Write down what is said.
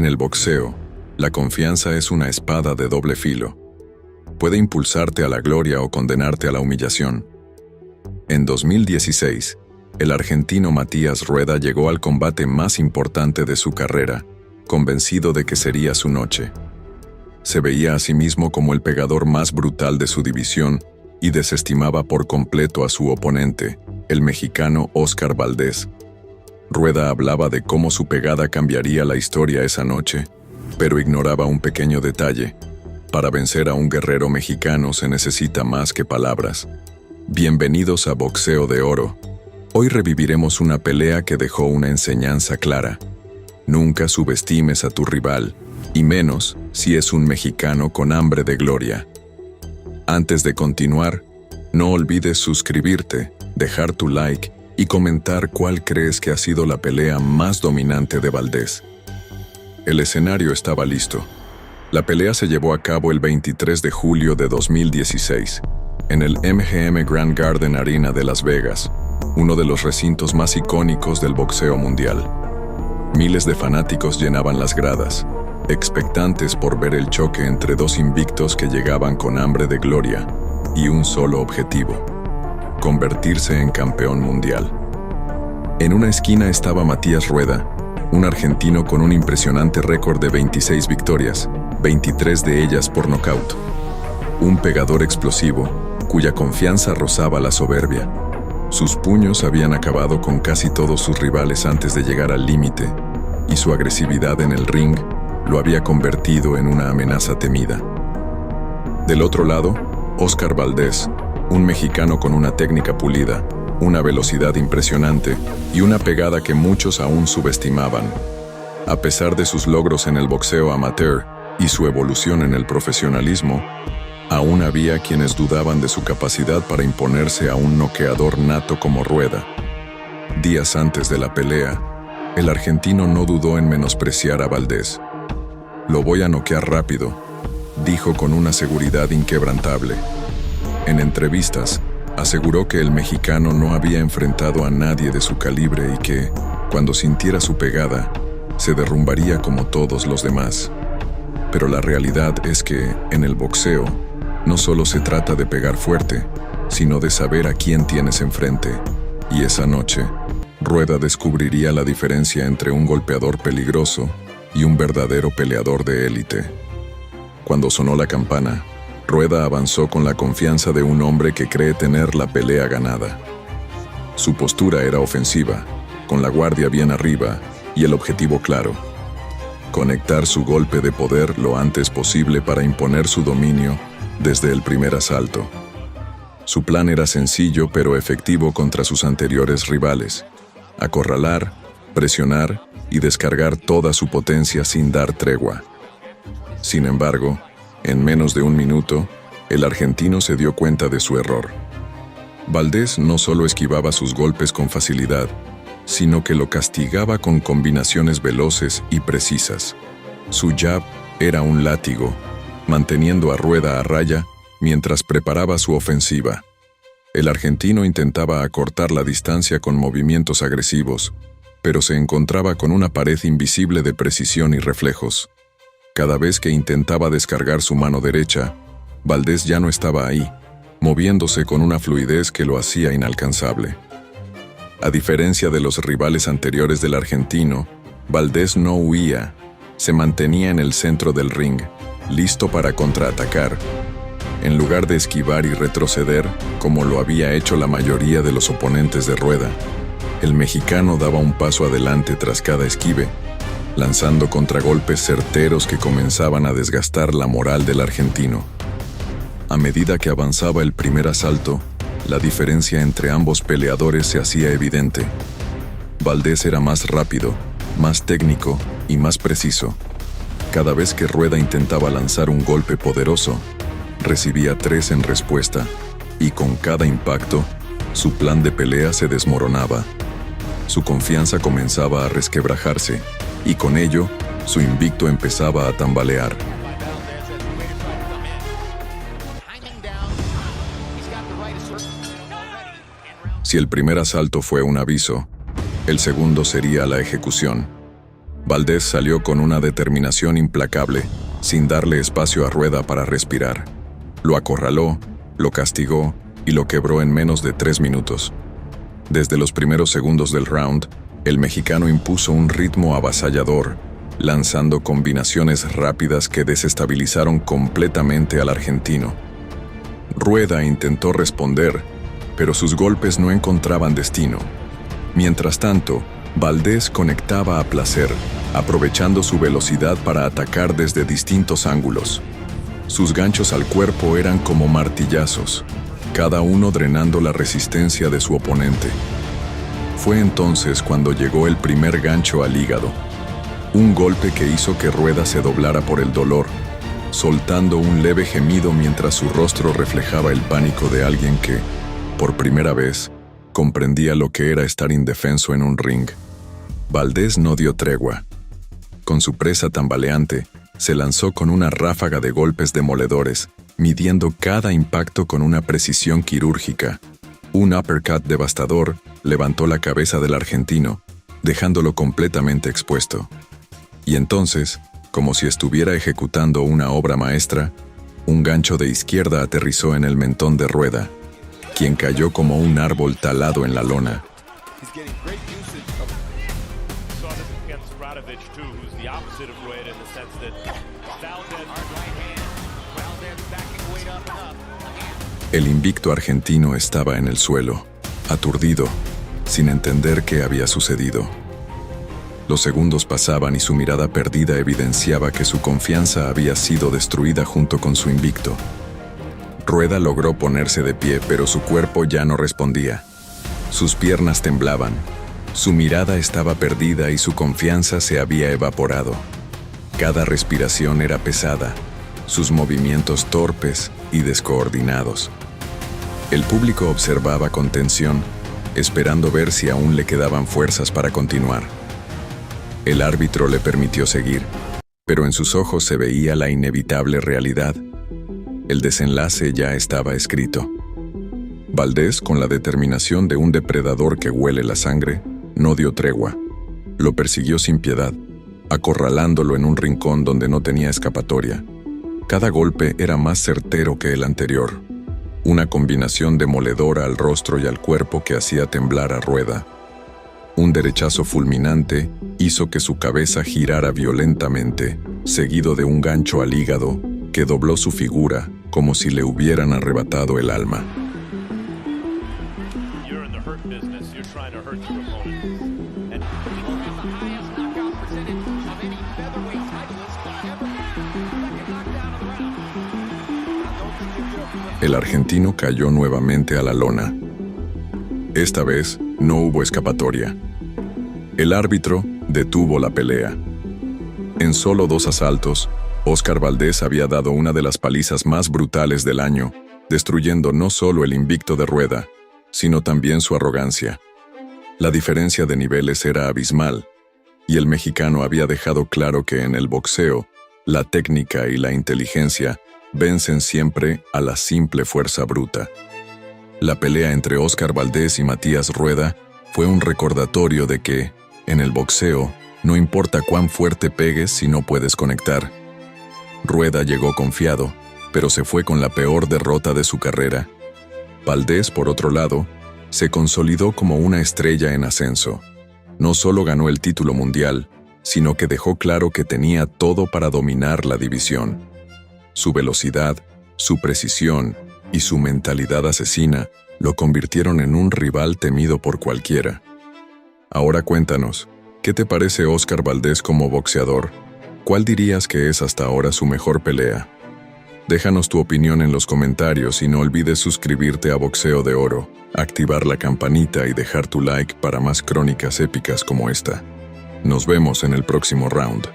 En el boxeo, la confianza es una espada de doble filo. Puede impulsarte a la gloria o condenarte a la humillación. En 2016, el argentino Matías Rueda llegó al combate más importante de su carrera, convencido de que sería su noche. Se veía a sí mismo como el pegador más brutal de su división y desestimaba por completo a su oponente, el mexicano Óscar Valdés. Rueda hablaba de cómo su pegada cambiaría la historia esa noche, pero ignoraba un pequeño detalle. Para vencer a un guerrero mexicano se necesita más que palabras. Bienvenidos a Boxeo de Oro. Hoy reviviremos una pelea que dejó una enseñanza clara. Nunca subestimes a tu rival, y menos si es un mexicano con hambre de gloria. Antes de continuar, no olvides suscribirte, dejar tu like y comentar cuál crees que ha sido la pelea más dominante de Valdés. El escenario estaba listo. La pelea se llevó a cabo el 23 de julio de 2016, en el MGM Grand Garden Arena de Las Vegas, uno de los recintos más icónicos del boxeo mundial. Miles de fanáticos llenaban las gradas, expectantes por ver el choque entre dos invictos que llegaban con hambre de gloria y un solo objetivo: convertirse en campeón mundial. En una esquina estaba Matías Rueda, un argentino con un impresionante récord de 26 victorias, 23 de ellas por nocaut. Un pegador explosivo, cuya confianza rozaba la soberbia. Sus puños habían acabado con casi todos sus rivales antes de llegar al límite, y su agresividad en el ring lo había convertido en una amenaza temida. Del otro lado, Óscar Valdés, un mexicano con una técnica pulida, una velocidad impresionante y una pegada que muchos aún subestimaban. A pesar de sus logros en el boxeo amateur y su evolución en el profesionalismo, aún había quienes dudaban de su capacidad para imponerse a un noqueador nato como Rueda. Días antes de la pelea, el argentino no dudó en menospreciar a Valdés. «Lo voy a noquear rápido», dijo con una seguridad inquebrantable. En entrevistas, aseguró que el mexicano no había enfrentado a nadie de su calibre y que, cuando sintiera su pegada, se derrumbaría como todos los demás. Pero la realidad es que, en el boxeo, no solo se trata de pegar fuerte, sino de saber a quién tienes enfrente. Y esa noche, Rueda descubriría la diferencia entre un golpeador peligroso y un verdadero peleador de élite. Cuando sonó la campana, Rueda avanzó con la confianza de un hombre que cree tener la pelea ganada. Su postura era ofensiva, con la guardia bien arriba y el objetivo claro: conectar su golpe de poder lo antes posible para imponer su dominio desde el primer asalto. Su plan era sencillo pero efectivo contra sus anteriores rivales: acorralar, presionar y descargar toda su potencia sin dar tregua. Sin embargo, en menos de un minuto, el argentino se dio cuenta de su error. Valdés no solo esquivaba sus golpes con facilidad, sino que lo castigaba con combinaciones veloces y precisas. Su jab era un látigo, manteniendo a Rueda a raya mientras preparaba su ofensiva. El argentino intentaba acortar la distancia con movimientos agresivos, pero se encontraba con una pared invisible de precisión y reflejos. Cada vez que intentaba descargar su mano derecha, Valdés ya no estaba ahí, moviéndose con una fluidez que lo hacía inalcanzable. A diferencia de los rivales anteriores del argentino, Valdés no huía, se mantenía en el centro del ring, listo para contraatacar. En lugar de esquivar y retroceder, como lo había hecho la mayoría de los oponentes de Rueda, el mexicano daba un paso adelante tras cada esquive, lanzando contragolpes certeros que comenzaban a desgastar la moral del argentino. A medida que avanzaba el primer asalto, la diferencia entre ambos peleadores se hacía evidente. Valdés era más rápido, más técnico y más preciso. Cada vez que Rueda intentaba lanzar un golpe poderoso, recibía 3 en respuesta, y con cada impacto, su plan de pelea se desmoronaba. Su confianza comenzaba a resquebrajarse, y con ello, su invicto empezaba a tambalear. Si el primer asalto fue un aviso, el segundo sería la ejecución. Valdés salió con una determinación implacable, sin darle espacio a Rueda para respirar. Lo acorraló, lo castigó y lo quebró en menos de 3 minutos. Desde los primeros segundos del round, el mexicano impuso un ritmo avasallador, lanzando combinaciones rápidas que desestabilizaron completamente al argentino. Rueda intentó responder, pero sus golpes no encontraban destino. Mientras tanto, Valdés conectaba a placer, aprovechando su velocidad para atacar desde distintos ángulos. Sus ganchos al cuerpo eran como martillazos, cada uno drenando la resistencia de su oponente. Fue entonces cuando llegó el primer gancho al hígado, un golpe que hizo que Rueda se doblara por el dolor, soltando un leve gemido mientras su rostro reflejaba el pánico de alguien que, por primera vez, comprendía lo que era estar indefenso en un ring. Valdés no dio tregua. Con su presa tambaleante, se lanzó con una ráfaga de golpes demoledores, midiendo cada impacto con una precisión quirúrgica. Un uppercut devastador levantó la cabeza del argentino, dejándolo completamente expuesto. Y entonces, como si estuviera ejecutando una obra maestra, un gancho de izquierda aterrizó en el mentón de Rueda, quien cayó como un árbol talado en la lona. El invicto argentino estaba en el suelo, aturdido, sin entender qué había sucedido. Los segundos pasaban y su mirada perdida evidenciaba que su confianza había sido destruida junto con su invicto. Rueda logró ponerse de pie, pero su cuerpo ya no respondía. Sus piernas temblaban, su mirada estaba perdida y su confianza se había evaporado. Cada respiración era pesada, sus movimientos torpes y descoordinados. El público observaba con tensión, esperando ver si aún le quedaban fuerzas para continuar. El árbitro le permitió seguir, pero en sus ojos se veía la inevitable realidad. El desenlace ya estaba escrito. Valdés, con la determinación de un depredador que huele la sangre, no dio tregua. Lo persiguió sin piedad, acorralándolo en un rincón donde no tenía escapatoria. Cada golpe era más certero que el anterior. Una combinación demoledora al rostro y al cuerpo que hacía temblar a Rueda. Un derechazo fulminante hizo que su cabeza girara violentamente, seguido de un gancho al hígado que dobló su figura como si le hubieran arrebatado el alma. El argentino cayó nuevamente a la lona. Esta vez no hubo escapatoria. El árbitro detuvo la pelea. En solo 2 asaltos, Óscar Valdés había dado una de las palizas más brutales del año, destruyendo no solo el invicto de Rueda, sino también su arrogancia. La diferencia de niveles era abismal, y el mexicano había dejado claro que en el boxeo, la técnica y la inteligencia vencen siempre a la simple fuerza bruta. La pelea entre Óscar Valdés y Matías Rueda fue un recordatorio de que, en el boxeo, no importa cuán fuerte pegues si no puedes conectar. Rueda llegó confiado, pero se fue con la peor derrota de su carrera. Valdés, por otro lado, se consolidó como una estrella en ascenso. No solo ganó el título mundial, sino que dejó claro que tenía todo para dominar la división. Su velocidad, su precisión y su mentalidad asesina lo convirtieron en un rival temido por cualquiera. Ahora cuéntanos, ¿qué te parece Óscar Valdés como boxeador? ¿Cuál dirías que es hasta ahora su mejor pelea? Déjanos tu opinión en los comentarios y no olvides suscribirte a Boxeo de Oro, activar la campanita y dejar tu like para más crónicas épicas como esta. Nos vemos en el próximo round.